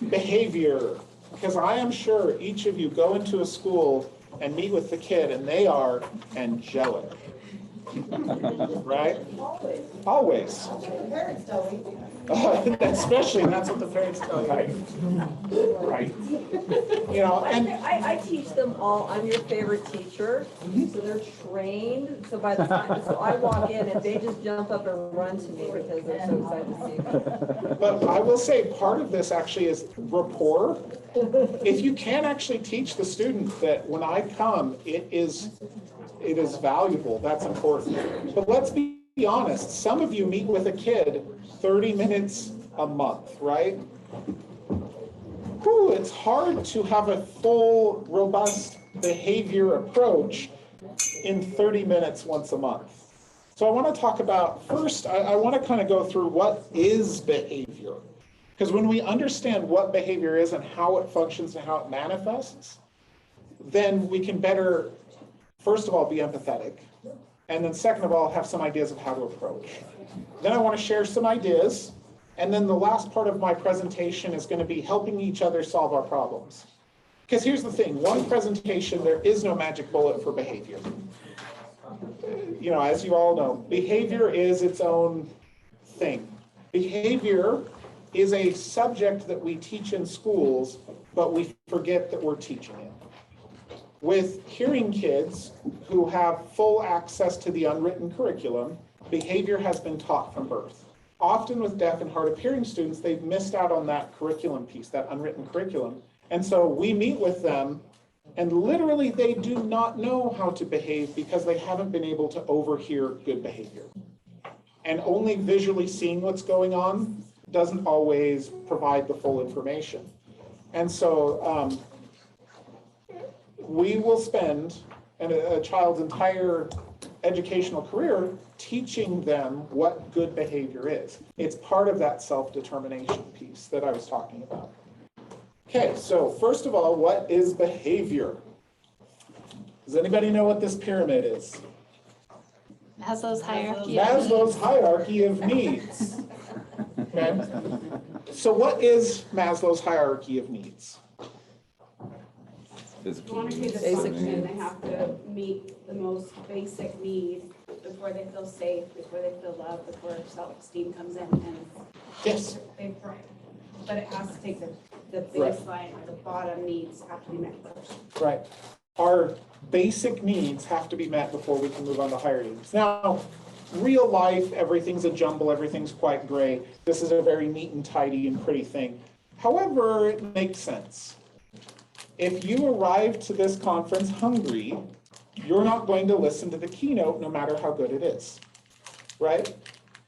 behavior, because I am sure each of you go into a school and meet with the kid and they are angelic. Right? Always. Parents tell me. Especially, and that's what the parents tell you. Right. You know, and I teach them all, I'm your favorite teacher, so they're trained, so by the time, so I walk in and they just jump up and run to me because they're so excited to see me. but I will say part of this actually is rapport. If you can actually teach the student that when I come, it is valuable, that's important. But let's be honest, some of you meet with a kid 30 minutes a month, right? Whew, it's hard to have a full, robust behavior approach in 30 minutes once a month. So I want to talk about, first, I want to kind of go through what is behavior. Because when we understand what behavior is and how it functions and how it manifests, then we can better, first of all, be empathetic. And then second of all, have some ideas of how to approach. Then I want to share some ideas. And then the last part of my presentation is going to be helping each other solve our problems. Because here's the thing, one presentation, there is no magic bullet for behavior. You know, as you all know, behavior is its own thing. Behavior is a subject that we teach in schools, but we forget that we're teaching it. With hearing kids who have full access to the unwritten curriculum, behavior has been taught from birth. Often with deaf and hard of hearing students, they've missed out on that curriculum piece, that unwritten curriculum. And so we meet with them and literally they do not know how to behave because they haven't been able to overhear good behavior. And only visually seeing what's going on doesn't always provide the full information. And so we will spend a child's entire educational career teaching them what good behavior is. It's part of that self-determination piece that I was talking about. Okay, so first of all, what is behavior? Does anybody know what this pyramid is? Maslow's hierarchy. Maslow's hierarchy of needs. Okay. So what is Maslow's hierarchy of needs? Basic need. They have to meet the most basic need before they feel safe, before they feel loved, before self-esteem comes in, and Yes. they thrive. But it has to take the baseline or the bottom needs have to be met first. Right. Our basic needs have to be met before we can move on to higher needs. Now, real life, everything's a jumble, everything's quite gray. This is a very neat and tidy and pretty thing. However, it makes sense. If you arrive to this conference hungry, you're not going to listen to the keynote no matter how good it is, right?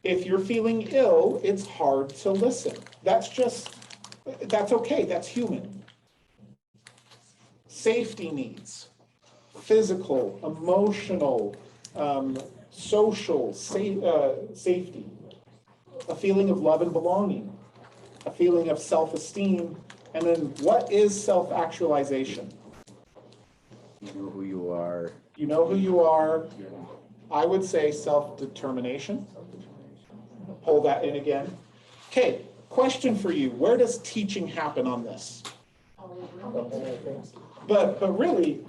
If you're feeling ill, it's hard to listen. That's okay, that's human. Safety needs, physical, emotional, social, safety, a feeling of love and belonging, a feeling of self-esteem, and then what is self-actualization? You know who you are. You know who you are. I would say self-determination. Pull that in again. Okay, question for you. Where does teaching happen on this? But really,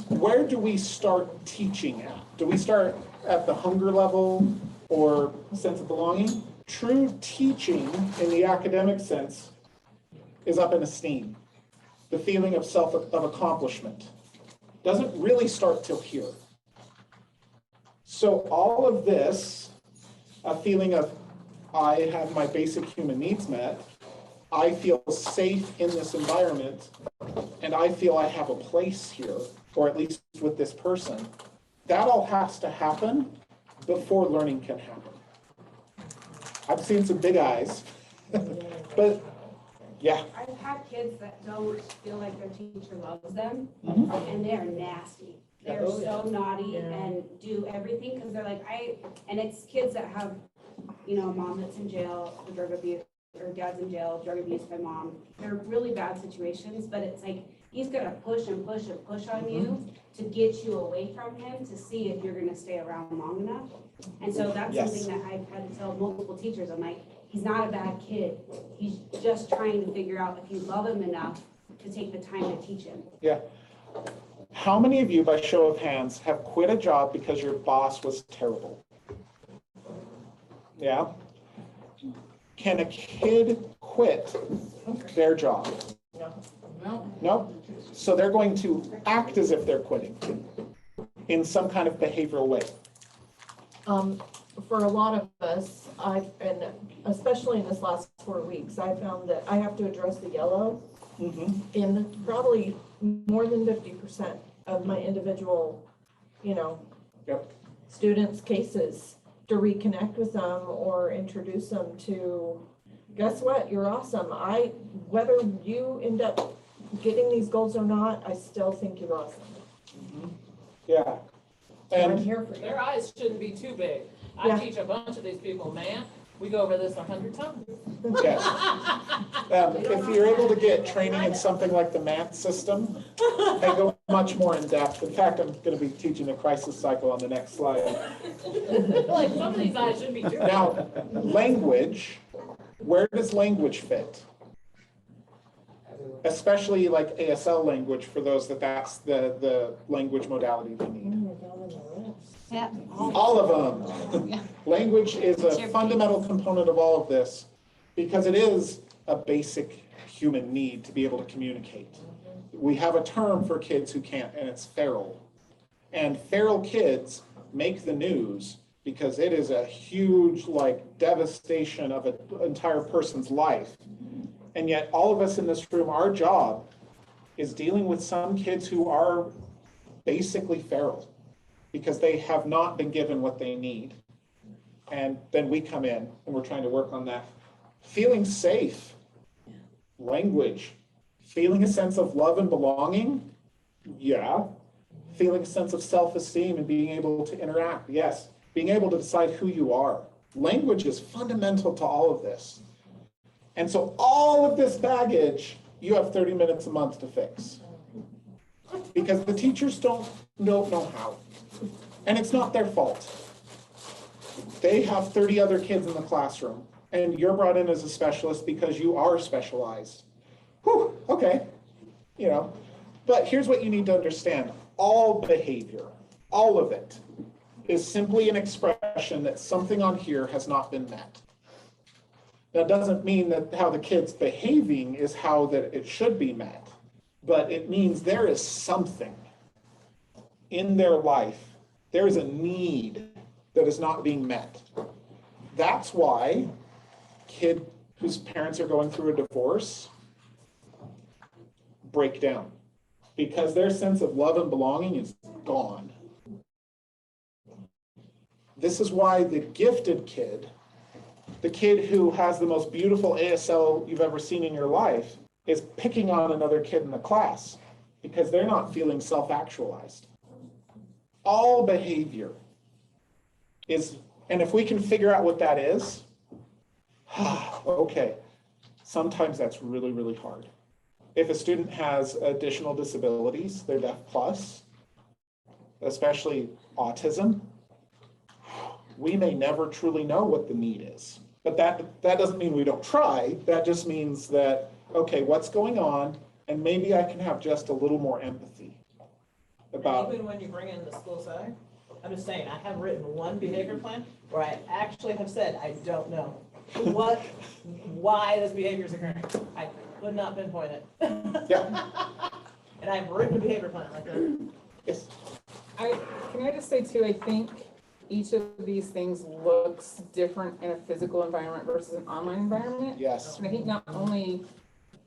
where do we start teaching at? Do we start at the hunger level or sense of belonging? True teaching in the academic sense is up in esteem. The feeling of accomplishment doesn't really start till here. So all of this, a feeling of I have my basic human needs met, I feel safe in this environment, and I feel I have a place here, or at least with this person. That all has to happen before learning can happen. I've seen some big eyes, but yeah. I've had kids that don't feel like their teacher loves them, Mhm. and they're nasty. They're so naughty and do everything because they're like, and it's kids that have, a mom that's in jail for drug abuse, or dad's in jail, drug abuse by mom. They're really bad situations, but it's like, he's gonna push and push and push on you to get you away from him to see if you're gonna stay around long enough. And so that's Yes. something that I've had to tell multiple teachers. I'm like, he's not a bad kid. He's just trying to figure out if you love him enough to take the time to teach him. Yeah. How many of you, by show of hands, have quit a job because your boss was terrible? Yeah? Can a kid quit their job? No? So they're going to act as if they're quitting in some kind of behavioral way. For a lot of us, and especially in this last 4 weeks, I found that I have to address the yellow in probably more than 50% of my individual, Yep. students' cases to reconnect with them or introduce them to, guess what, you're awesome. Whether you end up getting these goals or not, I still think you're awesome. Yeah. I'm And here for you. Their eyes shouldn't be too big. I Yeah. teach a bunch of these people, man. We go over this 100 times. yes. If you're able to get training in something like the MAT system, they go much more in depth. In fact, I'm going to be teaching the crisis cycle on the next slide. Like, some of these eyes shouldn't be too big. Now, language, where does language fit? Especially like ASL language for those that's the language modality they need. Yeah. All of them. Language is a fundamental component of all of this because it is a basic human need to be able to communicate. We have a term for kids who can't, and it's feral. And feral kids make the news because it is a huge devastation of an entire person's life. And yet all of us in this room, our job is dealing with some kids who are basically feral because they have not been given what they need. And then we come in and we're trying to work on that. Feeling safe, language, feeling a sense of love and belonging, yeah. Feeling a sense of self-esteem and being able to interact, yes. Being able to decide who you are. Language is fundamental to all of this. And so all of this baggage, you have 30 minutes a month to fix. Because the teachers don't know how. And it's not their fault. They have 30 other kids in the classroom, and you're brought in as a specialist because you are specialized. Whew, okay. But here's what you need to understand. All behavior, all of it, is simply an expression that something on here has not been met. That doesn't mean that how the kid's behaving is how that it should be met, but it means there is something in their life, there is a need that is not being met. That's why kid whose parents are going through a divorce break down, because their sense of love and belonging is gone. This is why the gifted kid, the kid who has the most beautiful ASL you've ever seen in your life, is picking on another kid in the class because they're not feeling self-actualized. All behavior is, and if we can figure out what that is, okay, sometimes that's really, really hard. If a student has additional disabilities, they're deaf plus, especially autism, we may never truly know what the need is. But that doesn't mean we don't try. That just means that, okay, what's going on? And maybe I can have just a little more empathy about. Even when you bring in the school setting, I'm just saying, I have written one behavior plan where I actually have said, I don't know why this behavior is occurring. I could not pinpoint it. Yeah. And I've written a behavior plan like that. Yes. Can I just say too, I think each of these things looks different in a physical environment versus an online environment. Yes. And I think not only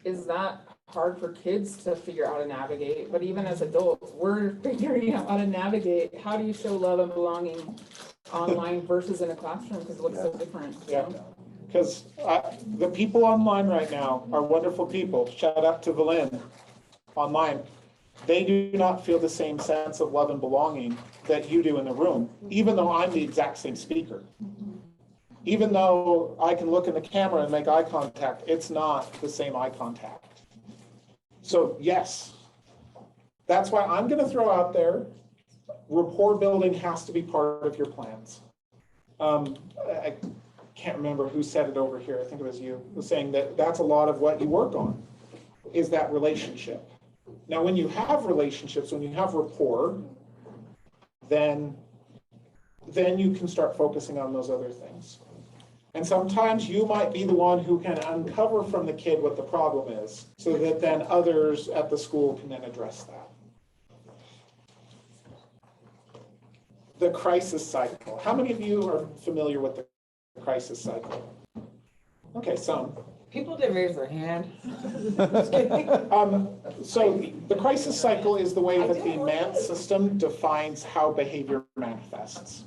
is that hard for kids to figure out how to navigate, but even as adults, we're figuring out how to navigate. How do you show love and belonging online versus in a classroom? Because it looks so different. Yeah. Because the people online right now are wonderful people. Shout out to Valin online. They do not feel the same sense of love and belonging that you do in the room, even though I'm the exact same speaker. Even though I can look in the camera and make eye contact, it's not the same eye contact. So yes, that's why I'm going to throw out there, rapport building has to be part of your plans. can't remember who said it over here, I think it was you, was saying that that's a lot of what you work on, is that relationship. Now, when you have relationships, when you have rapport, then you can start focusing on those other things. And sometimes you might be the one who can uncover from the kid what the problem is, so that then others at the school can then address that. The crisis cycle. How many of you are familiar with the crisis cycle? Okay, some. People didn't raise their hand. So the crisis cycle is the way that the MANT system defines how behavior manifests.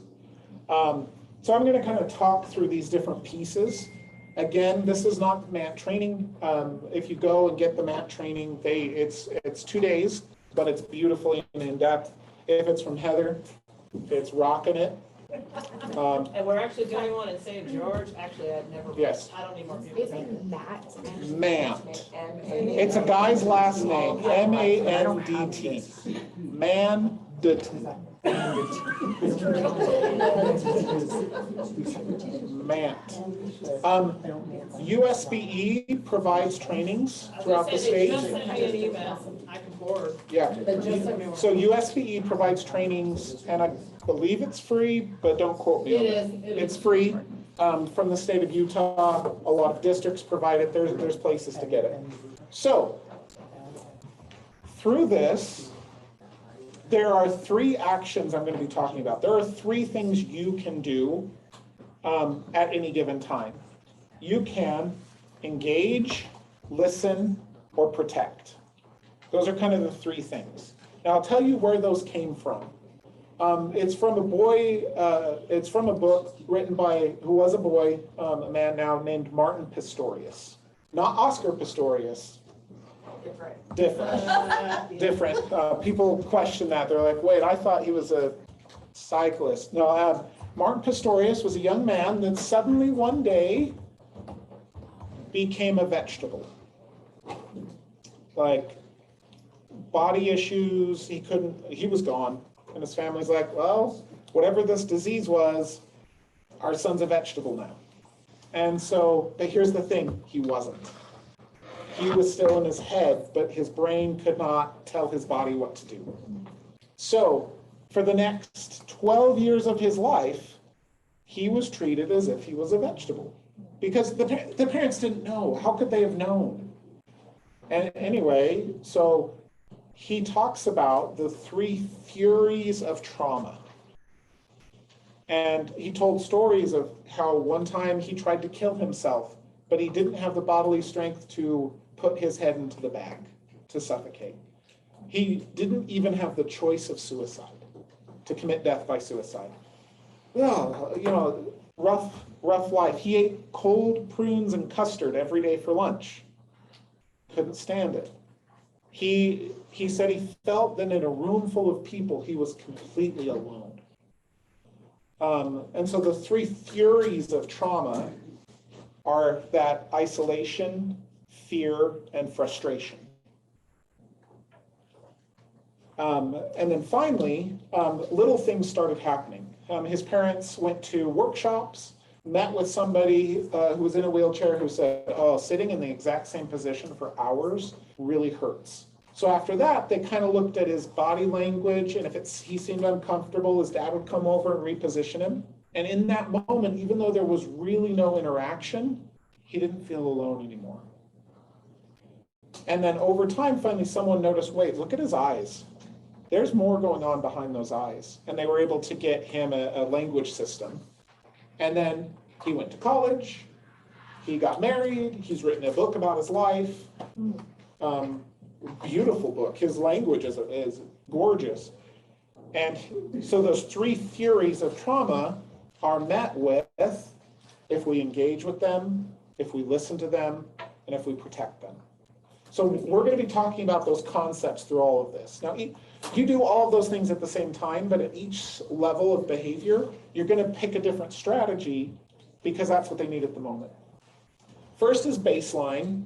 So I'm going to kind of talk through these different pieces. Again, this is not MANT training. If you go and get the MANT training, it's 2 days, but it's beautifully and in-depth. If it's from Heather, it's rocking it. And we're actually doing one in St. George. Actually, I'd never. Yes. I don't need more people. MANT. It's a guy's last name, M-A-N-D-T. MANDT. MANT. USBE provides trainings throughout the state. Just send me an email. I can forward. Yeah. So USBE provides trainings, and I believe it's free, but don't quote me on it. It's free from the state of Utah. A lot of districts provide it. There's places to get it. So through this, there are 3 actions I'm going to be talking about. There are 3 things you can do at any given time. You can engage, listen, or protect. Those are kind of the 3 things. Now I'll tell you where those came from. It's from a boy, it's from a book written by, who was a boy, a man now named Martin Pistorius. Not Oscar Pistorius. Different. People question that. They're like, wait, I thought he was a cyclist. No, Martin Pistorius was a young man that suddenly one day became a vegetable. Like, body issues, he was gone. And his family's like, well, whatever this disease was, our son's a vegetable now. And so, but here's the thing, he wasn't. He was still in his head, but his brain could not tell his body what to do. So, for the next 12 years of his life, he was treated as if he was a vegetable. Because the parents didn't know. How could they have known? And anyway, so he talks about the 3 furies of trauma. And he told stories of how one time he tried to kill himself, but he didn't have the bodily strength to put his head into the bag to suffocate. He didn't even have the choice of suicide, to commit death by suicide. Well, rough life. He ate cold prunes and custard every day for lunch. Couldn't stand it. He said he felt that in a room full of people, he was completely alone. And so the 3 furies of trauma are that isolation, fear, and frustration. And then finally, little things started happening. His parents went to workshops, met with somebody who was in a wheelchair who said, oh, sitting in the exact same position for hours really hurts. So after that, they kind of looked at his body language, and if he seemed uncomfortable, his dad would come over and reposition him. And in that moment, even though there was really no interaction, he didn't feel alone anymore. And then over time, finally, someone noticed, wait, look at his eyes. There's more going on behind those eyes. And they were able to get him a language system. And then he went to college, he got married, he's written a book about his life. Beautiful book. His language is gorgeous. And so those 3 furies of trauma are met with if we engage with them, if we listen to them, and if we protect them. So we're going to be talking about those concepts through all of this. Now, you do all of those things at the same time, but at each level of behavior, you're going to pick a different strategy because that's what they need at the moment. First is baseline.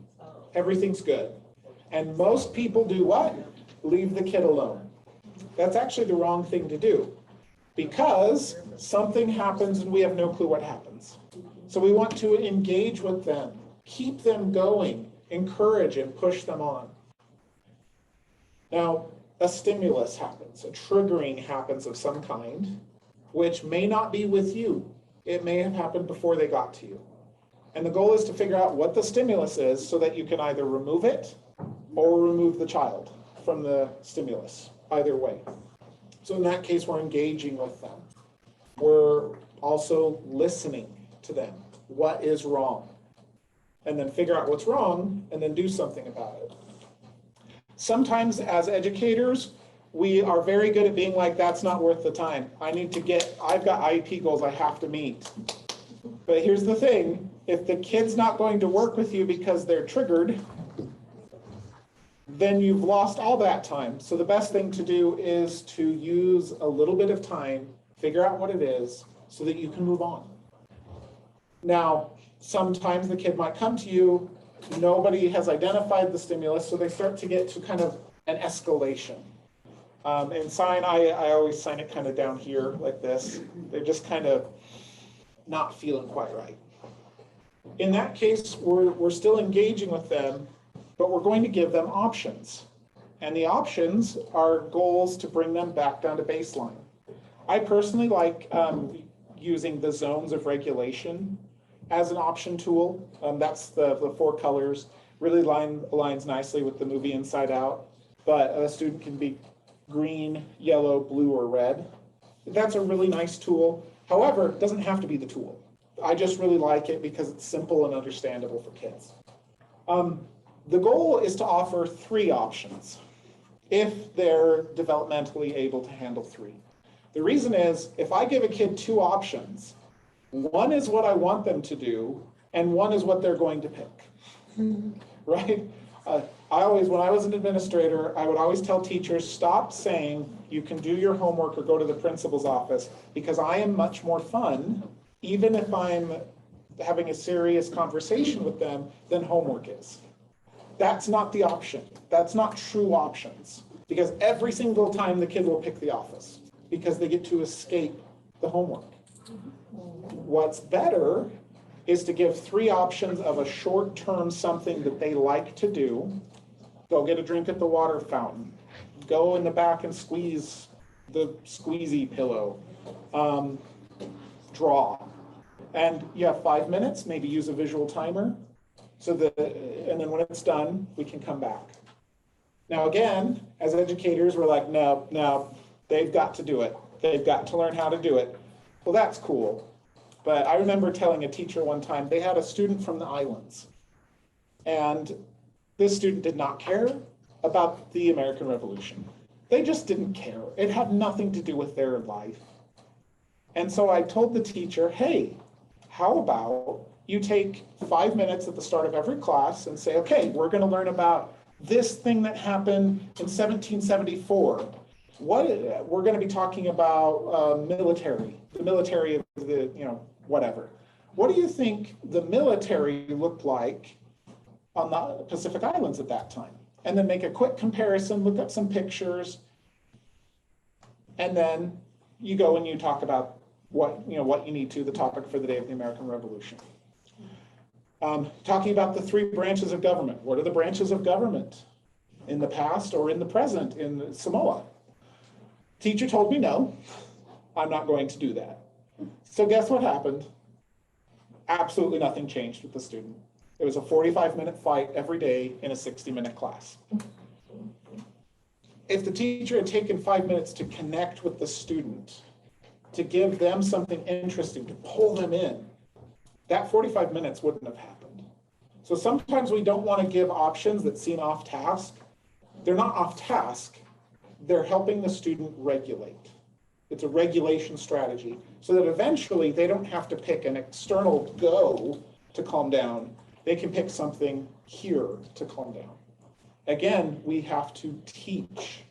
Everything's good. And most people do what? Leave the kid alone. That's actually the wrong thing to do. because something happens and we have no clue what happens. So we want to engage with them, keep them going, encourage and push them on. Now, a stimulus happens, a triggering happens of some kind, which may not be with you. It may have happened before they got to you. And the goal is to figure out what the stimulus is so that you can either remove it or remove the child from the stimulus, either way. So in that case, we're engaging with them. We're also listening to them. What is wrong? And then figure out what's wrong and then do something about it. Sometimes as educators, we are very good at being like, that's not worth the time. I've got IEP goals I have to meet. But here's the thing, if the kid's not going to work with you because they're triggered, then you've lost all that time. So the best thing to do is to use a little bit of time, figure out what it is, so that you can move on. Now, sometimes the kid might come to you, nobody has identified the stimulus, so they start to get to kind of an escalation. And sign, I always sign it kind of down here like this. They're just kind of not feeling quite right. In that case, we're still engaging with them, but we're going to give them options. And the options are goals to bring them back down to baseline. I personally like using the zones of regulation as an option tool. That's the 4 colors, really aligns nicely with the movie Inside Out, but a student can be green, yellow, blue, or red. That's a really nice tool. However, it doesn't have to be the tool. I just really like it because it's simple and understandable for kids. The goal is to offer 3 options if they're developmentally able to handle 3. The reason is, if I give a kid 2 options, one is what I want them to do, and one is what they're going to pick, right? When I was an administrator, I would always tell teachers, stop saying you can do your homework or go to the principal's office, because I am much more fun, even if I'm having a serious conversation with them, than homework is. That's not the option. That's not true options, because every single time the kid will pick the office because they get to escape the homework. What's better is to give 3 options of a short-term something that they like to do. Go get a drink at the water fountain. Go in the back and squeeze the squeezy pillow. Draw. And you have 5 minutes, maybe use a visual timer. And then when it's done, we can come back. Now again, as educators, we're like, no, they've got to do it. They've got to learn how to do it. Well, that's cool. But I remember telling a teacher one time, they had a student from the islands. And this student did not care about the American Revolution. They just didn't care. It had nothing to do with their life. And so I told the teacher, hey, how about you take 5 minutes at the start of every class and say, okay, we're going to learn about this thing that happened in 1774. We're going to be talking about the military of the, whatever. What do you think the military looked like on the Pacific Islands at that time? And then make a quick comparison, look up some pictures, and then you go and you talk about what you need to, the topic for the day of the American Revolution. Talking about the 3 branches of government. What are the branches of government in the past or in the present in Samoa? Teacher told me no, I'm not going to do that. So guess what happened? Absolutely nothing changed with the student. It was a 45-minute fight every day in a 60-minute class. If the teacher had taken 5 minutes to connect with the student, to give them something interesting, to pull them in, that 45 minutes wouldn't have happened. So sometimes we don't want to give options that seem off task. They're not off task. They're helping the student regulate. It's a regulation strategy so that eventually they don't have to pick an external go to calm down. They can pick something here to calm down. Again, we have to teach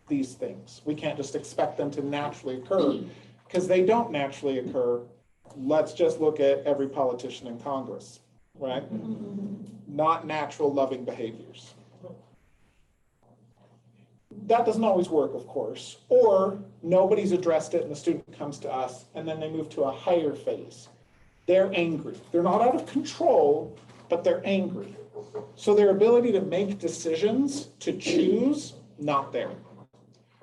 these things. We can't just expect them to naturally occur because they don't naturally occur. Let's just look at every politician in Congress, right? Not natural loving behaviors. that doesn't always work, of course, or nobody's addressed it and the student comes to us and then they move to a higher phase. They're angry. They're not out of control, but they're angry. So their ability to make decisions, to choose, not there.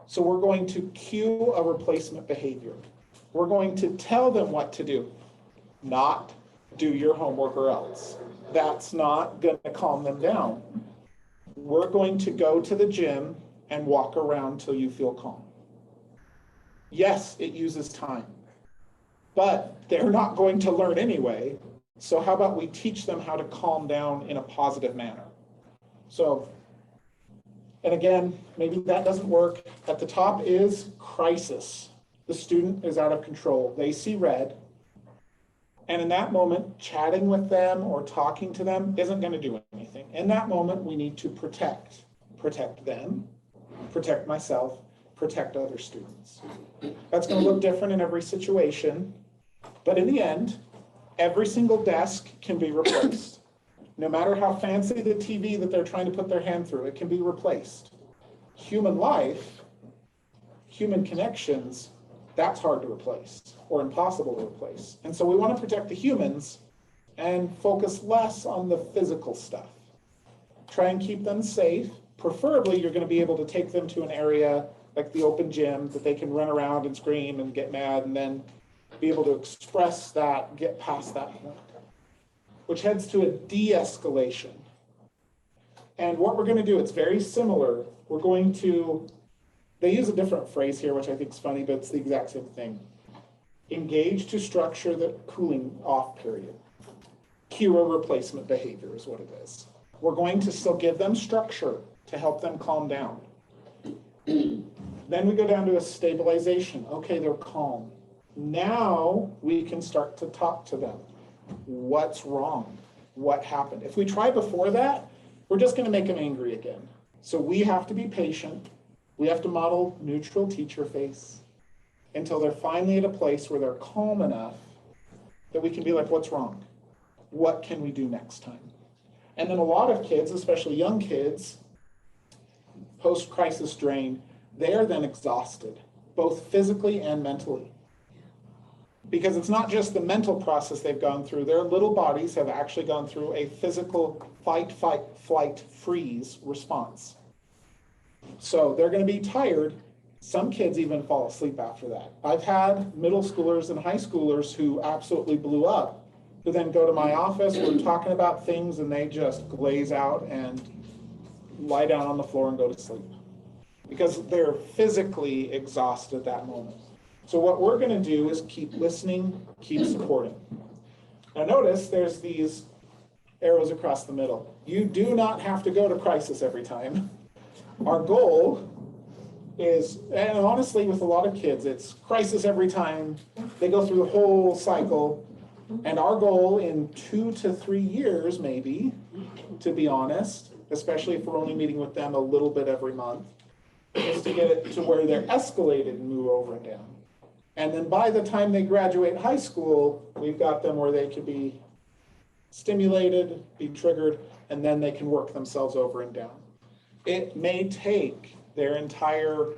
So we're going to cue a replacement behavior. We're going to tell them what to do, not do your homework or else. That's not going to calm them down. We're going to go to the gym and walk around till you feel calm. Yes, it uses time, but they're not going to learn anyway. So how about we teach them how to calm down in a positive manner? So, and again, maybe that doesn't work. At the top is crisis. The student is out of control. They see red. And in that moment, chatting with them or talking to them isn't going to do anything. In that moment, we need to protect them, protect myself, protect other students. That's going to look different in every situation. But in the end, every single desk can be replaced. No matter how fancy the TV that they're trying to put their hand through, it can be replaced. Human life, human connections, that's hard to replace or impossible to replace. And so we want to protect the humans and focus less on the physical stuff. Try and keep them safe. Preferably, you're going to be able to take them to an area like the open gym that they can run around and scream and get mad and then be able to express that, get past that point, which heads to a de-escalation. And what we're going to do, it's very similar. We're going to, they use a different phrase here, which I think is funny, but it's the exact same thing. Engage to structure the cooling off period. Cue a replacement behavior is what it is. We're going to still give them structure to help them calm down. Then we go down to a stabilization. Okay, they're calm. Now we can start to talk to them. What's wrong? What happened? If we try before that, we're just going to make them angry again. So we have to be patient. We have to model neutral teacher face until they're finally at a place where they're calm enough that we can be like, what's wrong? What can we do next time? And then a lot of kids, especially young kids, post-crisis drain, they are then exhausted, both physically and mentally. Because it's not just the mental process they've gone through, their little bodies have actually gone through a physical fight, flight, freeze response. So they're going to be tired. Some kids even fall asleep after that. I've had middle schoolers and high schoolers who absolutely blew up, who then go to my office, we're talking about things, and they just glaze out and lie down on the floor and go to sleep because they're physically exhausted at that moment. So what we're going to do is keep listening, keep supporting. Now notice there's these arrows across the middle. You do not have to go to crisis every time. Our goal is, and honestly with a lot of kids, it's crisis every time. They go through the whole cycle. And our goal in 2 to 3 years, maybe, to be honest, especially if we're only meeting with them a little bit every month, is to get it to where they're escalated and move over and down. And then by the time they graduate high school, we've got them where they can be stimulated, be triggered, and then they can work themselves over and down. It may take their entire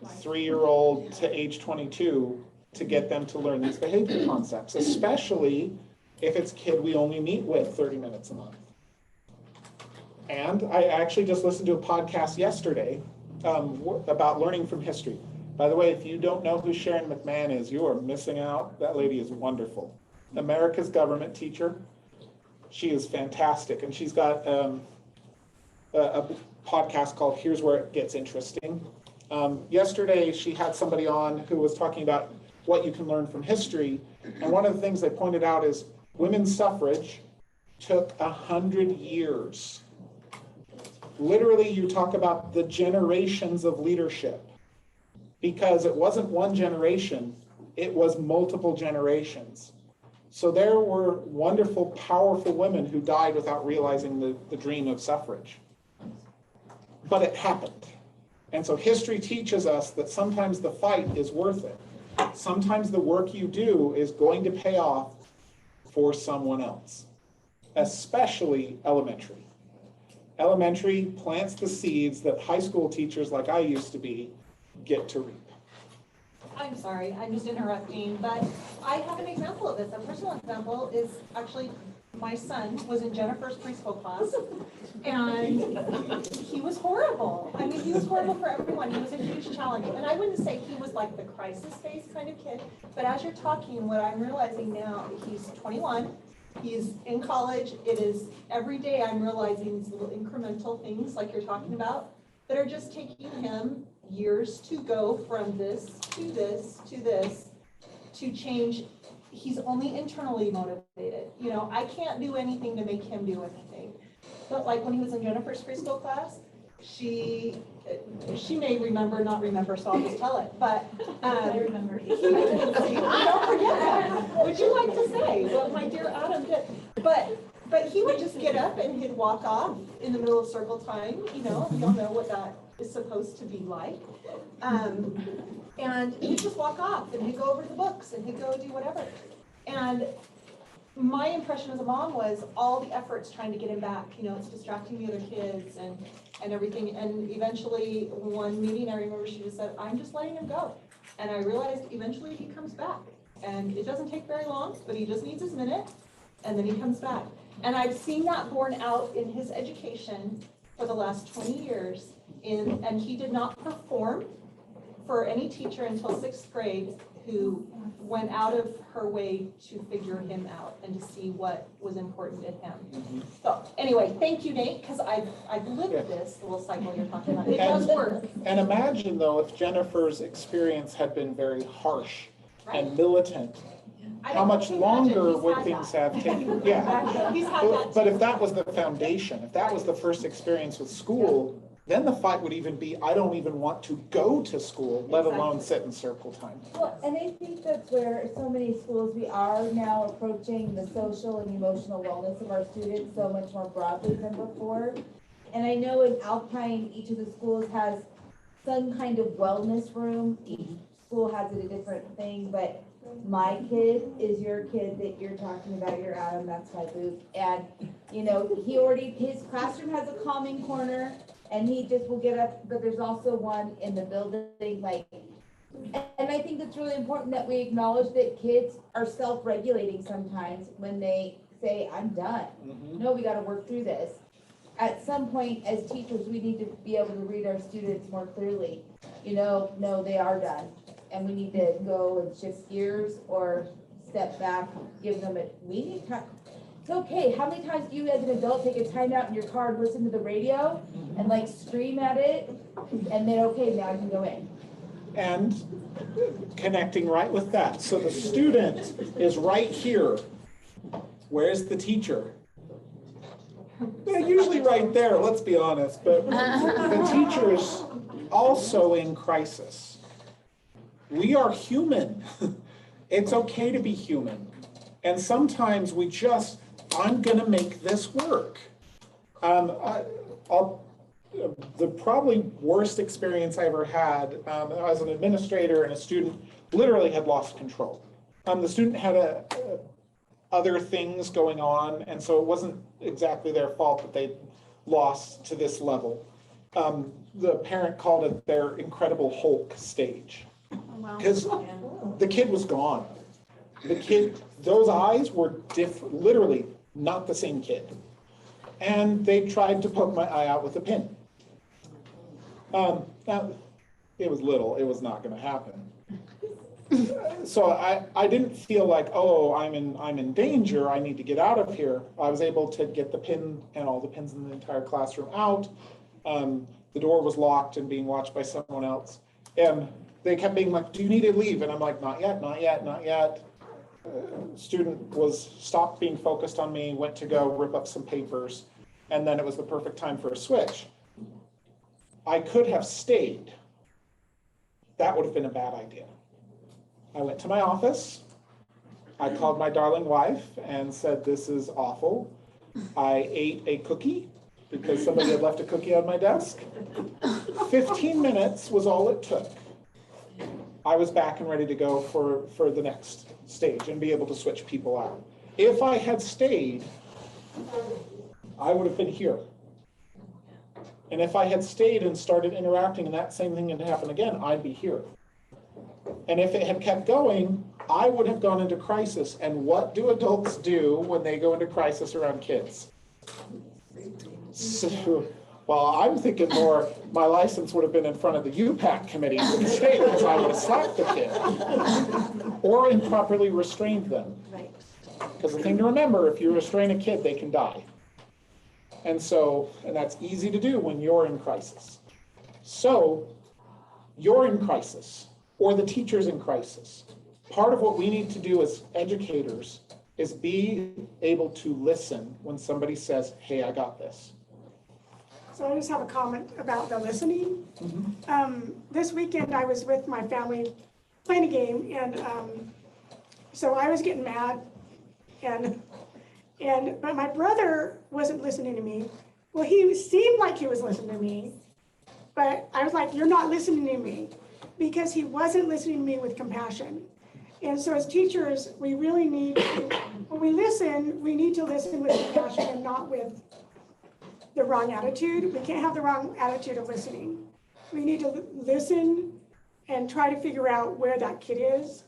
3-year-old to age 22 to get them to learn these behavior concepts, especially if it's a kid we only meet with 30 minutes a month. And I actually just listened to a podcast yesterday about learning from history. By the way, if you don't know who Sharon McMahon is, you are missing out. That lady is wonderful. America's government teacher. She is fantastic. And she's got a podcast called Here's Where It Gets Interesting. Yesterday, she had somebody on who was talking about what you can learn from history. And one of the things they pointed out is women's suffrage took 100 years. Literally, you talk about the generations of leadership. Because it wasn't one generation, it was multiple generations. So there were wonderful, powerful women who died without realizing the dream of suffrage. But it happened. And so history teaches us that sometimes the fight is worth it. Sometimes the work you do is going to pay off for someone else, especially elementary. Elementary plants the seeds that high school teachers like I used to be get to reap. I'm sorry, I'm just interrupting, but I have an example of this. A personal example is actually my son was in Jennifer's preschool class, and he was horrible. I mean, he was horrible for everyone. He was a huge challenge. And I wouldn't say he was like the crisis phase kind of kid, but as you're talking, what I'm realizing now, he's 21, he's in college. It is every day I'm realizing these little incremental things like you're talking about that are just taking him years to go from this to this to this to change. He's only internally motivated. You know, I can't do anything to make him do anything. But like when he was in Jennifer's preschool class, she may remember, not remember, so I'll just tell it. But I remember. Don't forget that. Would you like to say what my dear Adam did? But he would just get up and he'd walk off in the middle of circle time. You know, we all know what that is supposed to be like. And he'd just walk off and he'd go over the books and he'd go do whatever. And my impression as a mom was all the efforts trying to get him back. You know, it's distracting the other kids and everything. And eventually one meeting, I remember she just said, I'm just letting him go. And I realized eventually he comes back. And it doesn't take very long, but he just needs his minute and then he comes back. And I've seen that borne out in his education for the last 20 years. And he did not perform for any teacher until 6th grade who went out of her way to figure him out and to see what was important in him. So anyway, thank you, Nate, because I've lived this little cycle you're talking about. It does work. And imagine though, if Jennifer's experience had been very harsh and militant, how much longer would things have taken? Yeah. He's had that But if that was the foundation, if that was the first experience with school, then the fight would even be, I don't even want to go to school, let alone sit in circle time. Well, and I think that's where so many schools, we are now approaching the social and emotional wellness of our students so much more broadly than before. And I know in Alpine, each of the schools has some kind of wellness room. Each school has it a different thing, but my kid is your kid that you're talking about, your Adam, that's my booth. And, you know, his classroom has a calming corner. And he just will get up, but there's also one in the building, like, and I think it's really important that we acknowledge that kids are self-regulating sometimes when they say, I'm done. No, we gotta work through this. At some point, as teachers, we need to be able to read our students more clearly. You know, no, they are done. And we need to go and shift gears or step back, give them we need time. It's okay. How many times do you as an adult take a time out in your car and listen to the radio and like scream at it and then, okay, now I can go in. And connecting right with that. So the student is right here. Where's the teacher? They're usually right there, let's be honest, but the teacher is also in crisis. We are human. It's okay to be human. And sometimes we just, I'm gonna make this work. The probably worst experience I ever had as an administrator and a student literally had lost control. The student had other things going on, and so it wasn't exactly their fault that they lost to this level. The parent called it their Incredible Hulk stage. Because the kid was gone. The kid, those eyes were literally not the same kid. And they tried to poke my eye out with a pin. Now, it was little, it was not gonna happen. So I didn't feel like, oh, I'm in danger, I need to get out of here. I was able to get the pin and all the pins in the entire classroom out. The door was locked and being watched by someone else. And they kept being like, do you need to leave? And I'm like, not yet, not yet, not yet. Student stopped being focused on me, went to go rip up some papers, and then it was the perfect time for a switch. I could have stayed. That would have been a bad idea. I went to my office. I called my darling wife and said, this is awful. I ate a cookie because somebody had left a cookie on my desk. 15 minutes was all it took. I was back and ready to go for the next stage and be able to switch people out. If I had stayed, I would have been here. And if I had stayed and started interacting and that same thing had happened again, I'd be here. And if it had kept going, I would have gone into crisis. And what do adults do when they go into crisis around kids? So, well, I'm thinking more, my license would have been in front of the UPAC committee in the state because I would have slapped the kid or improperly restrained them. Right. Because the thing to remember, if you restrain a kid, they can die. And so, and that's easy to do when you're in crisis. So, you're in crisis, or the teacher's in crisis. Part of what we need to do as educators is be able to listen when somebody says, hey, I got this. So I just have a comment about the listening. This weekend I was with my family playing a game, and so I was getting mad, but my brother wasn't listening to me. Well, he seemed like he was listening to me, but I was like, you're not listening to me, because he wasn't listening to me with compassion. And so as teachers, we really need to, when we listen, we need to listen with compassion and not with the wrong attitude. We can't have the wrong attitude of listening. We need to listen and try to figure out where that kid is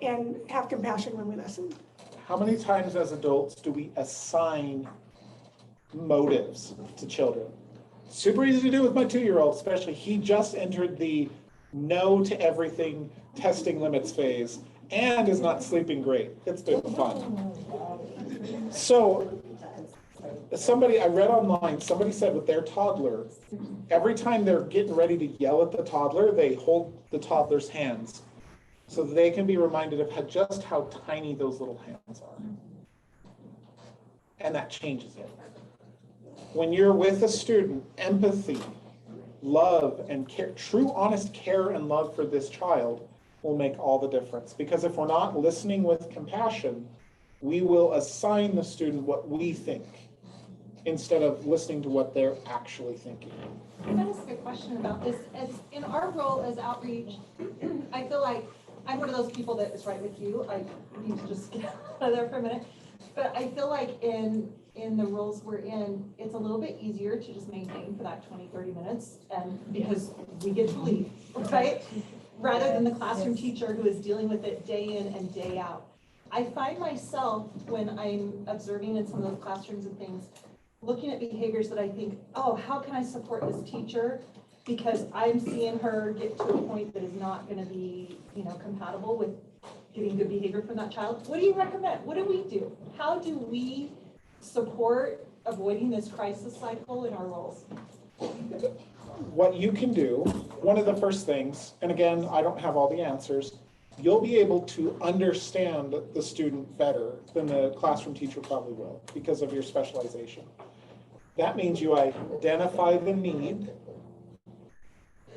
and have compassion when we listen. How many times as adults do we assign motives to children? Super easy to do with my 2-year-old, especially. He just entered the no to everything testing limits phase and is not sleeping great. It's been fun. So I read online, somebody said with their toddler, every time they're getting ready to yell at the toddler, they hold the toddler's hands so that they can be reminded of just how tiny those little hands are. And that changes it. When you're with a student, empathy, love, and care, true honest care and love for this child will make all the difference. Because if we're not listening with compassion, we will assign the student what we think instead of listening to what they're actually thinking. Can I ask a question about this? As in our role as outreach, I feel like I'm one of those people that is right with you. I need to just get out of there for a minute. But I feel like in the roles we're in, it's a little bit easier to just maintain for that 20, 30 minutes, and because we get to leave, right? Rather than the classroom teacher who is dealing with it day in and day out. I find myself, when I'm observing in some of those classrooms and things, looking at behaviors that I think, oh, how can I support this teacher? Because I'm seeing her get to a point that is not going to be, compatible with getting good behavior from that child. What do you recommend? What do we do? How do we support avoiding this crisis cycle in our roles? What you can do, one of the first things, and again, I don't have all the answers, you'll be able to understand the student better than the classroom teacher probably will because of your specialization. That means you identify the need,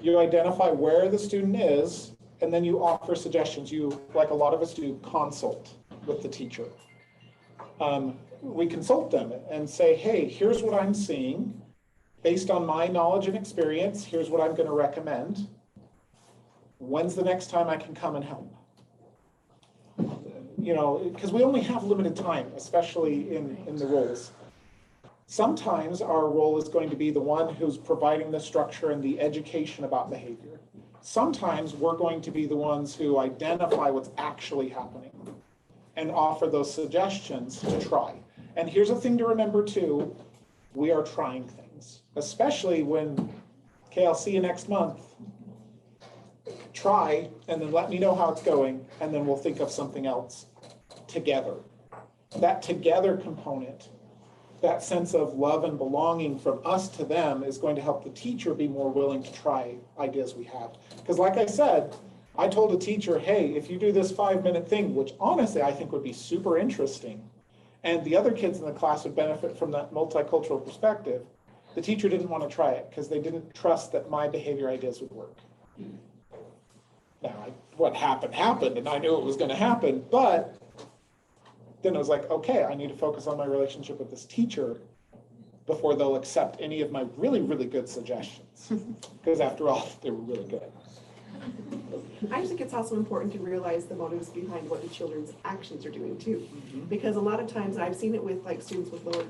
you identify where the student is, and then you offer suggestions. You, like a lot of us do, consult with the teacher. We consult them and say, hey, here's what I'm seeing. Based on my knowledge and experience, here's what I'm going to recommend. When's the next time I can come and help? Because we only have limited time, especially in the roles. Sometimes our role is going to be the one who's providing the structure and the education about behavior. Sometimes we're going to be the ones who identify what's actually happening and offer those suggestions to try. And here's a thing to remember too, we are trying things, especially when, okay, I'll see you next month. Try, and then let me know how it's going, and then we'll think of something else together. That together component, that sense of love and belonging from us to them is going to help the teacher be more willing to try ideas we have. Because like I said, I told a teacher, hey, if you do this 5-minute thing, which honestly I think would be super interesting, and the other kids in the class would benefit from that multicultural perspective, the teacher didn't want to try it because they didn't trust that my behavior ideas would work. Now, what happened, and I knew it was going to happen, but then I was like, okay, I need to focus on my relationship with this teacher before they'll accept any of my really, really good suggestions. Because after all, they were really good. I think it's also important to realize the motives behind what the children's actions are doing too. Because a lot of times I've seen it with like students with lower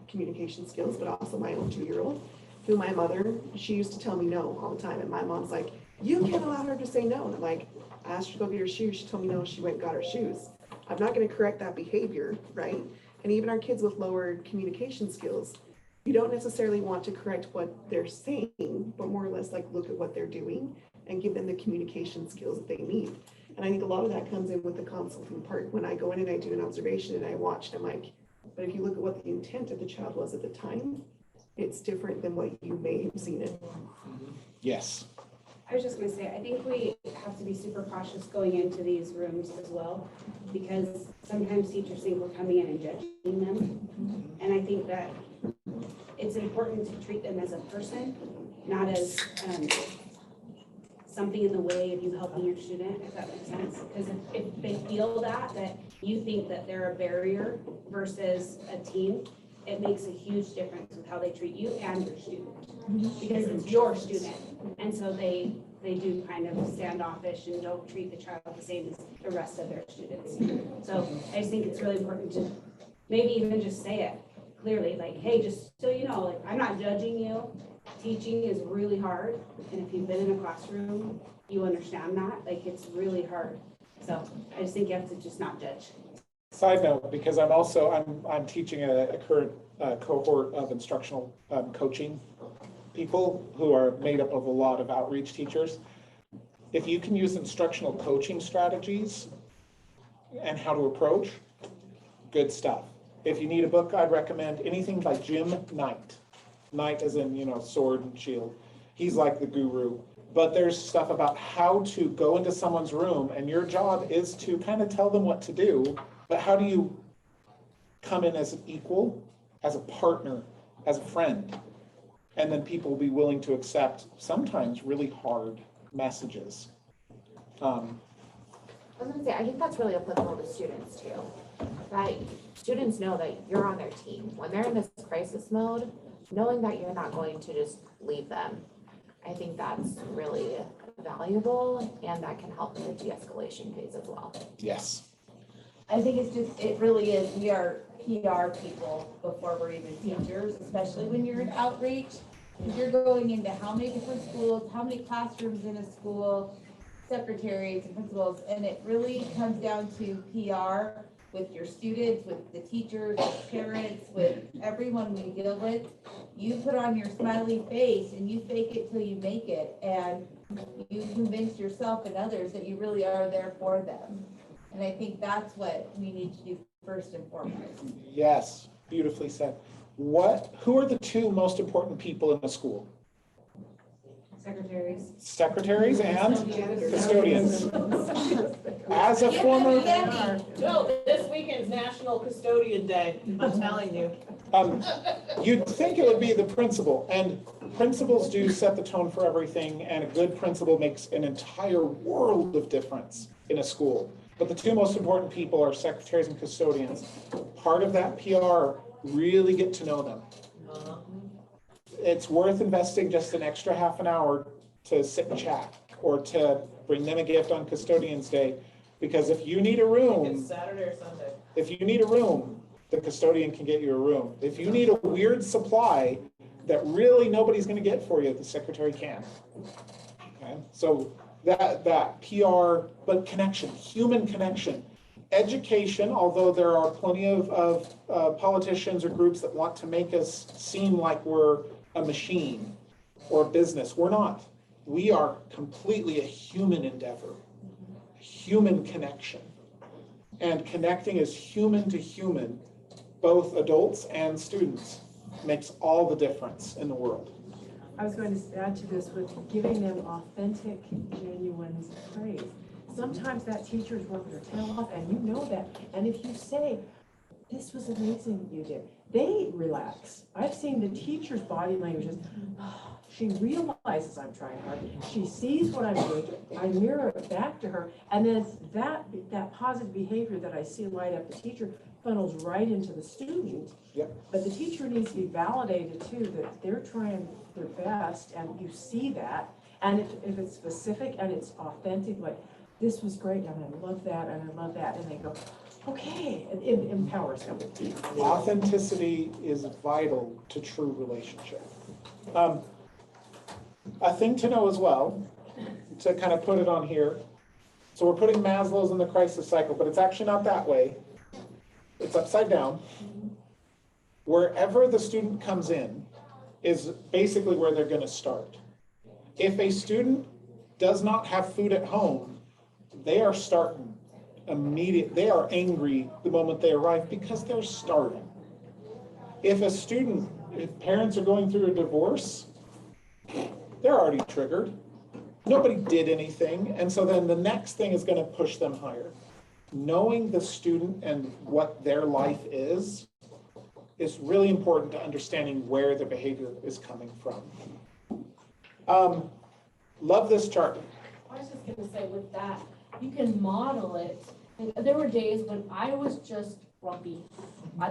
communication skills, but also my own 2-year-old. through my mother, she used to tell me no all the time, and my mom's like, you can't allow her to say no. And I'm like, I asked her to go get her shoes, she told me no, she went and got her shoes. I'm not gonna correct that behavior, right? And even our kids with lower communication skills, you don't necessarily want to correct what they're saying, but more or less like look at what they're doing and give them the communication skills that they need. And I think a lot of that comes in with the consulting part. When I go in and I do an observation and I watch, I'm like, but if you look at what the intent of the child was at the time, it's different than what you may have seen it. Yes. I was just gonna say, I think we have to be super cautious going into these rooms as well, because sometimes teachers think we're coming in and judging them. And I think that it's important to treat them as a person, not as something in the way of you helping your student, if that makes sense. Because if they feel that you think that they're a barrier versus a team, it makes a huge difference with how they treat you and your student. Because it's your student. And so they do kind of standoffish and don't treat the child the same as the rest of their students. So I just think it's really important to maybe even just say it clearly, like, hey, just so you know, like, I'm not judging you. Teaching is really hard. And if you've been in a classroom, you understand that. Like, it's really hard. So I just think you have to just not judge. Side note, because I'm teaching a current cohort of instructional coaching people who are made up of a lot of outreach teachers. If you can use instructional coaching strategies and how to approach, good stuff. If you need a book, I'd recommend anything by Jim Knight. Knight as in, sword and shield. He's like the guru. But there's stuff about how to go into someone's room, and your job is to kind of tell them what to do, but how do you come in as an equal, as a partner, as a friend? And then people will be willing to accept sometimes really hard messages. I was gonna say, I think that's really applicable to students too. That students know that you're on their team. When they're in this crisis mode, knowing that you're not going to just leave them, I think that's really valuable, and that can help in the de-escalation phase as well. Yes. I think it really is, we are PR people before we're even teachers, especially when you're in outreach. You're going into how many different schools, how many classrooms in a school, secretaries and principals, and it really comes down to PR with your students, with the teachers, with parents, with everyone we deal with. You put on your smiley face and you fake it till you make it, and you convince yourself and others that you really are there for them. And I think that's what we need to do first and foremost. Yes, beautifully said. Who are the two most important people in a school? Secretaries. Secretaries and custodians. As a former, No, this weekend's National Custodian Day, I'm telling you. you'd think it would be the principal, and principals do set the tone for everything, and a good principal makes an entire world of difference in a school. But the two most important people are secretaries and custodians. Part of that PR, really get to know them. It's worth investing just an extra half an hour to sit and chat, or to bring them a gift on Custodian's Day. Because if you need a room, It's Saturday or Sunday. if you need a room, the custodian can get you a room. If you need a weird supply that really nobody's going to get for you, the secretary can. Okay, so that PR, but connection, human connection. Education, although there are plenty of politicians or groups that want to make us seem like we're a machine or a business, we're not. We are completely a human endeavor, human connection. And connecting as human to human, both adults and students, makes all the difference in the world. I was going to add to this with giving them authentic, genuine praise. Sometimes that teacher's working their tail off, and you know that. And if you say, this was amazing you did, they relax. I've seen the teacher's body language is, she realizes I'm trying hard. She sees what I'm doing. I mirror it back to her. And then that positive behavior that I see light up the teacher funnels right into the student. Yep. But the teacher needs to be validated too, that they're trying their best, and you see that. And if it's specific and it's authentic, like, this was great, and I love that, and I love that, and they go, okay, and it empowers them. Authenticity is vital to true relationship. A thing to know as well, to kind of put it on here. So we're putting Maslow's in the crisis cycle, but it's actually not that way. It's upside down. Wherever the student comes in is basically where they're going to start. If a student does not have food at home, they are starting immediate. They are angry the moment they arrive because they're starving. If parents are going through a divorce, they're already triggered. Nobody did anything, and so then the next thing is going to push them higher. Knowing the student and what their life is really important to understanding where the behavior is coming from. Love this chart. I was just gonna say with that, you can model it. And there were days when I was just grumpy.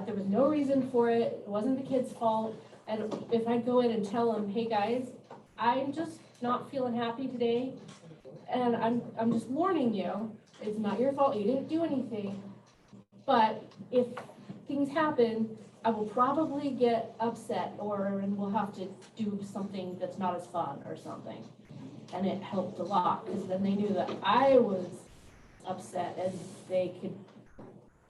There was no reason for it. It wasn't the kid's fault. And if I'd go in and tell them, hey guys, I'm just not feeling happy today. And I'm just warning you, it's not your fault. You didn't do anything. But if things happen, I will probably get upset and we'll have to do something that's not as fun or something. And it helped a lot because then they knew that I was upset and it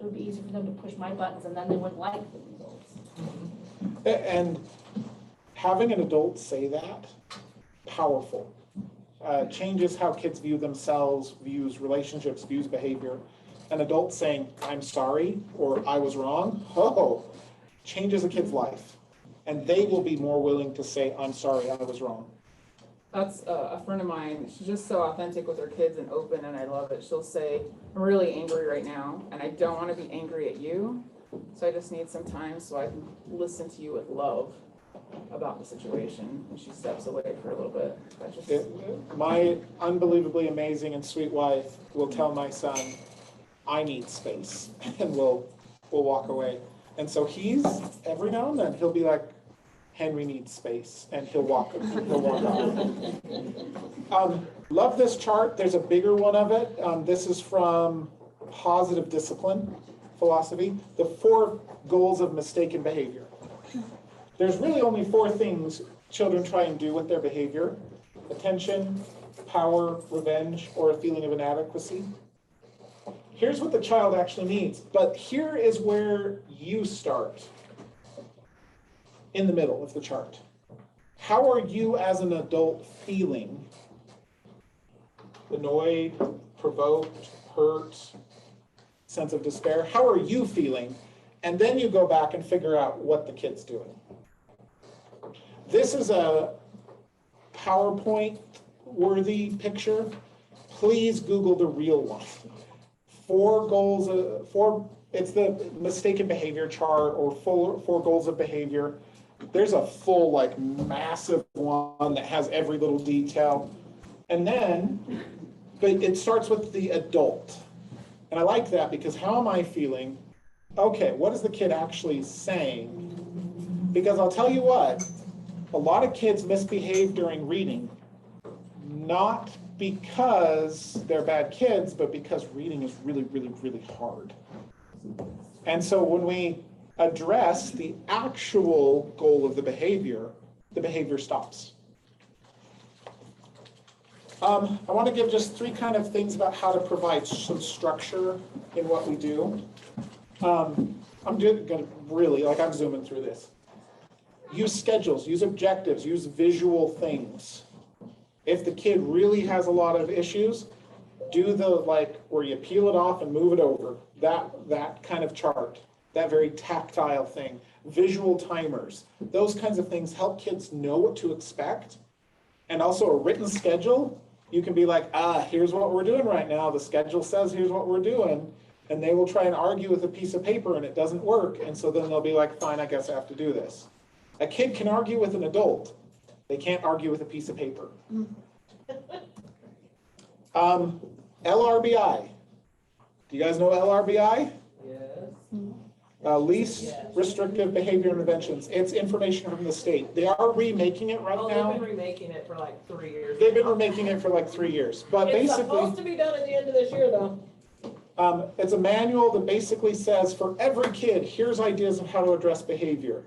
would be easy for them to push my buttons and then they wouldn't like the results. And having an adult say that, powerful. Changes how kids view themselves, views relationships, views behavior. An adult saying, I'm sorry, or I was wrong, changes a kid's life. And they will be more willing to say, I'm sorry, I was wrong. That's a friend of mine. She's just so authentic with her kids and open, and I love it. She'll say, I'm really angry right now, and I don't want to be angry at you, so I just need some time so I can listen to you with love about the situation. And she steps away for a little bit. My unbelievably amazing and sweet wife will tell my son, I need space, and we'll walk away. And so every now and then, he'll be like, Henry needs space, and he'll walk off. Love this chart. There's a bigger one of it. This is from Positive Discipline Philosophy, the 4 goals of mistaken behavior. There's really only 4 things children try and do with their behavior: attention, power, revenge, or a feeling of inadequacy. Here's what the child actually needs, but here is where you start. In the middle of the chart. How are you as an adult feeling? Annoyed, provoked, hurt, sense of despair. How are you feeling? And then you go back and figure out what the kid's doing. This is a PowerPoint worthy picture. Please Google the real one. 4 goals, it's the mistaken behavior chart, or 4 goals of behavior. There's a full, massive one that has every little detail. And then, but it starts with the adult. And I like that because how am I feeling? Okay, what is the kid actually saying? Because I'll tell you what, a lot of kids misbehave during reading, not because they're bad kids, but because reading is really, really, really hard. And so when we address the actual goal of the behavior stops. I want to give just 3 kind of things about how to provide some structure in what we do. I'm zooming through this. Use schedules, use objectives, use visual things. If the kid really has a lot of issues, do where you peel it off and move it over. That kind of chart. That very tactile thing, visual timers, those kinds of things help kids know what to expect. And also a written schedule, you can be like, here's what we're doing right now. The schedule says here's what we're doing. And they will try and argue with a piece of paper and it doesn't work. And so then they'll be like, fine, I guess I have to do this. A kid can argue with an adult. They can't argue with a piece of paper. LRBI. Do you guys know LRBI? Least restrictive behavior interventions. It's information from the state. They are remaking it right now. They've been remaking it for 3 years. They've been remaking it for 3 years. But It's supposed to be done at the end of this year, though. It's a manual that basically says for every kid, here's ideas of how to address behavior.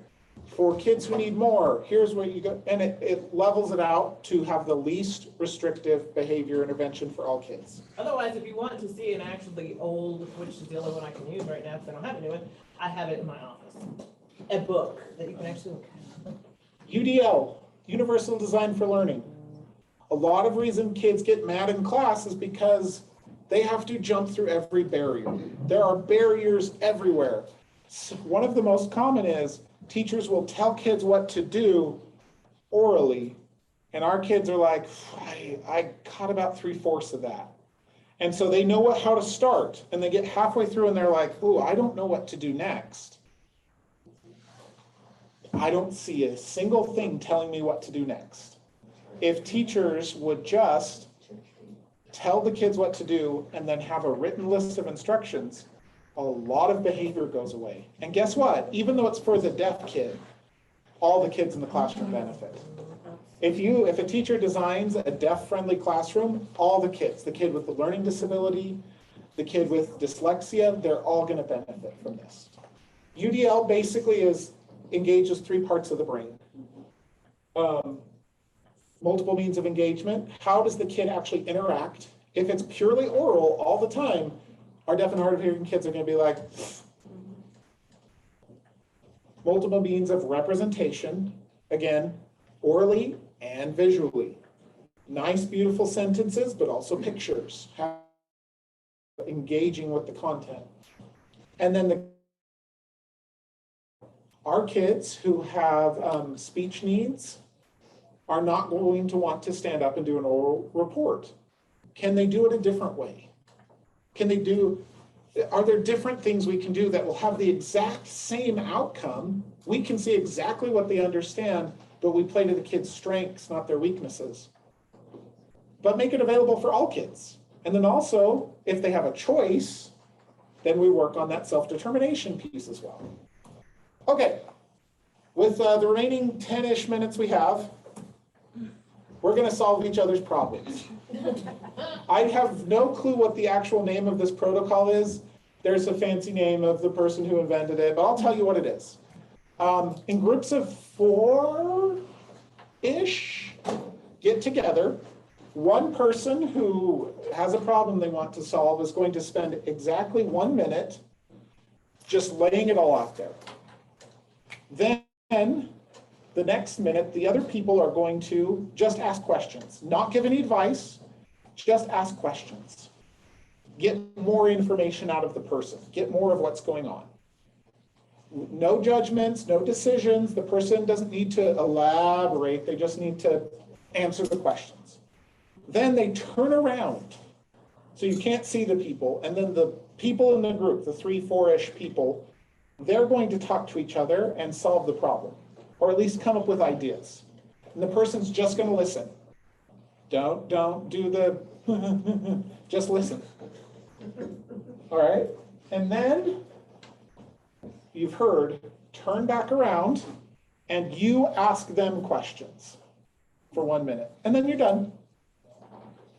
For kids who need more, here's what you go, and it levels it out to have the least restrictive behavior intervention for all kids. Otherwise, if you want to see an actually old, which is the only one I can use right now because I don't have a new one, I have it in my office. A book that you can actually look at. UDL, Universal Design for Learning. A lot of reason kids get mad in class is because they have to jump through every barrier. There are barriers everywhere. So one of the most common is teachers will tell kids what to do orally, and our kids are like, I caught about 3/4 of that. And so they know how to start, and they get halfway through and they're like, ooh, I don't know what to do next. I don't see a single thing telling me what to do next. If teachers would just tell the kids what to do and then have a written list of instructions, a lot of behavior goes away. And guess what? Even though it's for the deaf kid, all the kids in the classroom benefit. If a teacher designs a deaf-friendly classroom, all the kids, the kid with the learning disability, the kid with dyslexia, they're all going to benefit from this. UDL basically engages 3 parts of the brain. Multiple means of engagement. How does the kid actually interact? If it's purely oral all the time, our deaf and hard of hearing kids are going to be like, multiple means of representation, again, orally and visually. Nice, beautiful sentences, but also pictures, engaging with the content. And then our kids who have speech needs are not going to want to stand up and do an oral report. Can they do it a different way? Are there different things we can do that will have the exact same outcome? We can see exactly what they understand, but we play to the kids' strengths, not their weaknesses. But make it available for all kids. And then also, if they have a choice, then we work on that self-determination piece as well. Okay, with the remaining 10-ish minutes we have, we're going to solve each other's problems. I have no clue what the actual name of this protocol is. There's a fancy name of the person who invented it, but I'll tell you what it is. In groups of 4-ish, get together. One person who has a problem they want to solve is going to spend exactly 1 minute just laying it all out there. Then the next minute, the other people are going to just ask questions, not give any advice, just ask questions. Get more information out of the person, get more of what's going on. No judgments, no decisions. The person doesn't need to elaborate, they just need to answer the questions. Then they turn around, so you can't see the people, and then the people in the group, the 3-4-ish people, they're going to talk to each other and solve the problem, or at least come up with ideas. And the person's just going to listen. Don't do the, just listen. All right? And then, you've heard, turn back around and you ask them questions for 1 minute. And then you're done.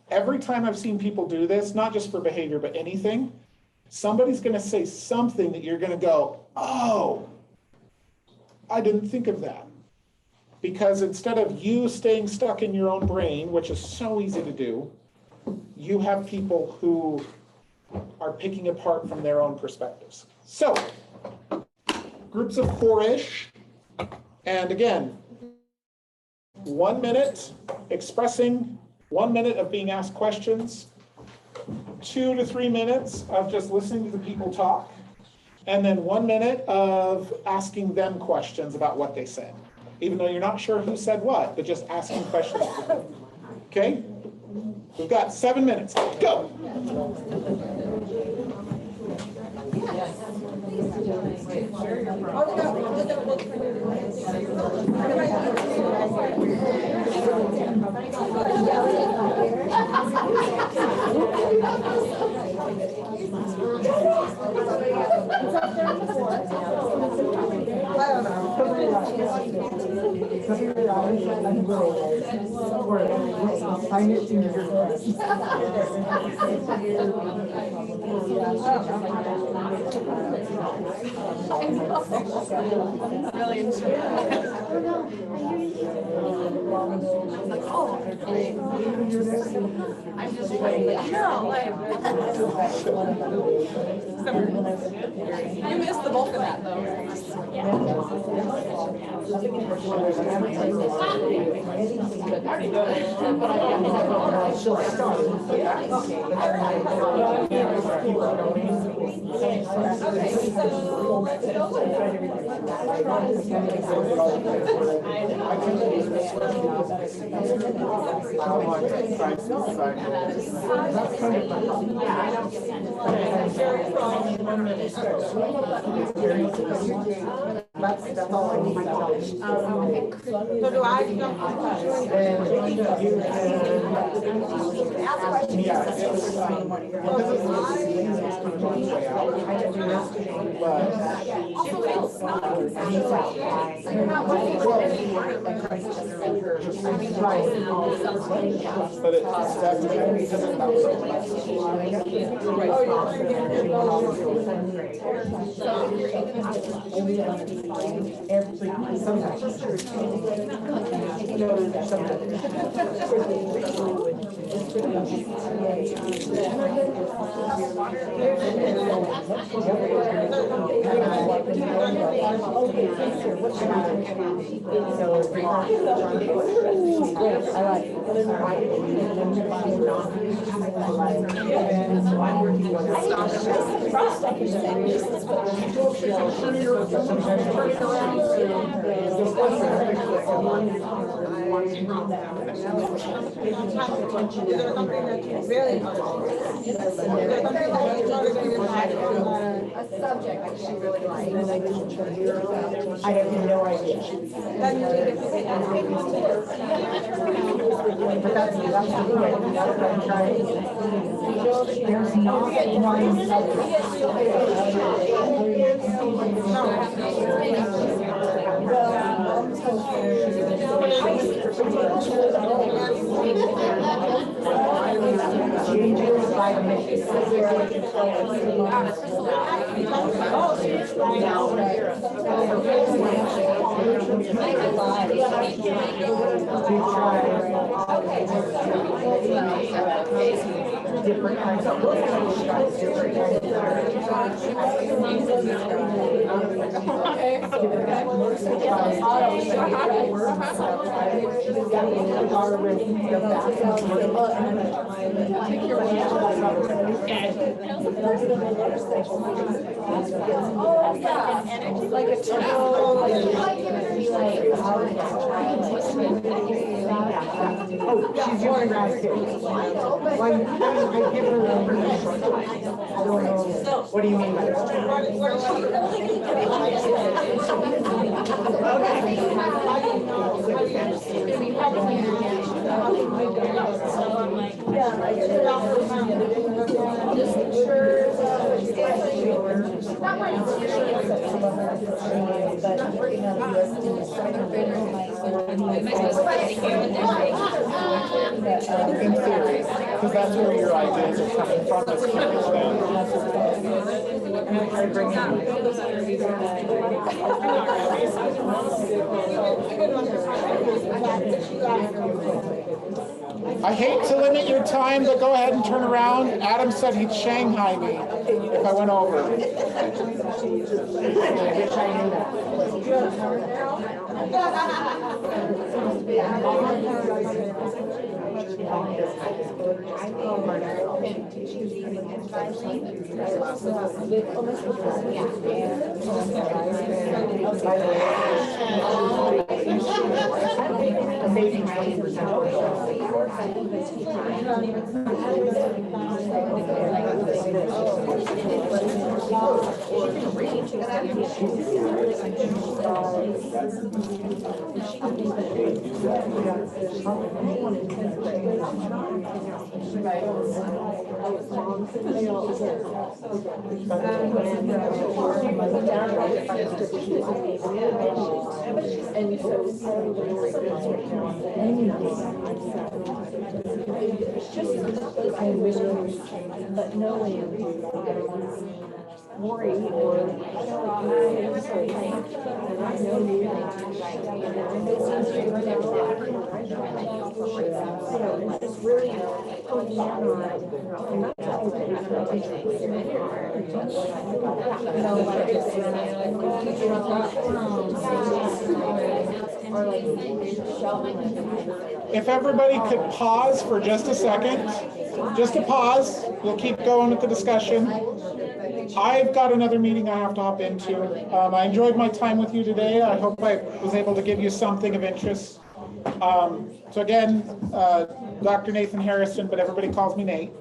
Every time I've seen people do this, not just for behavior, but anything, somebody's going to say something that you're going to go, oh, I didn't think of that. Because instead of you staying stuck in your own brain, which is so easy to do, you have people who are picking apart from their own perspectives. So, groups of 4-ish, and again, 1 minute expressing, 1 minute of being asked questions, 2 to 3 minutes of just listening to the people talk, and then 1 minute of asking them questions about what they said. Even though you're not sure who said what, but just asking questions. Okay? We've got 7 minutes. Go! I don't know. I'm just like, no, you missed the bulk of that though. So do I jump But it's definitely A subject that she really likes. I have no idea. Then you need to pick it up. But that's what I'm trying. There's not different kinds of Like a she's using that too. When I give her the information, I don't know, what do you mean by that? in theory, because that's where your ideas are coming from, is keeping I hate to limit your time, but go ahead and turn around. Adam said he'd Shanghai me if I went over. And so part of the work is right now, it's just, I really, but knowing worry or it's really honing in on, and not talking about If everybody could pause for just a second, just a pause, we'll keep going with the discussion. I've got another meeting I have to hop into. I enjoyed my time with you today. I hope I was able to give you something of interest. So again, Dr. Nathan Harrison, but everybody calls me Nate.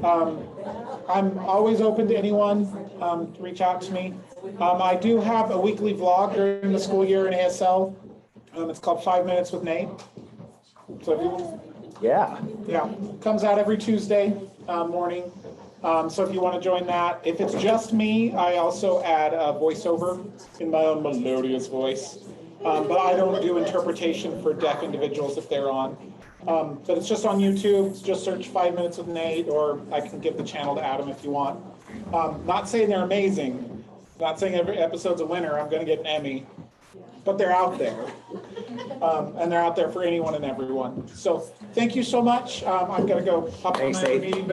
I'm always open to anyone to reach out to me. I do have a weekly vlog during the school year in ASL. It's called 5 Minutes with Nate. So if you, yeah, comes out every Tuesday morning. So if you want to join that, if it's just me, I also add a voiceover in my own melodious voice. But I don't do interpretation for deaf individuals if they're on. But it's just on YouTube. Just search 5 Minutes with Nate, or I can give the channel to Adam if you want. Not saying they're amazing. Not saying every episode's a winner. I'm going to get an Emmy. But they're out there. And they're out there for anyone and everyone. So thank you so much. I'm going to go hop on my meeting.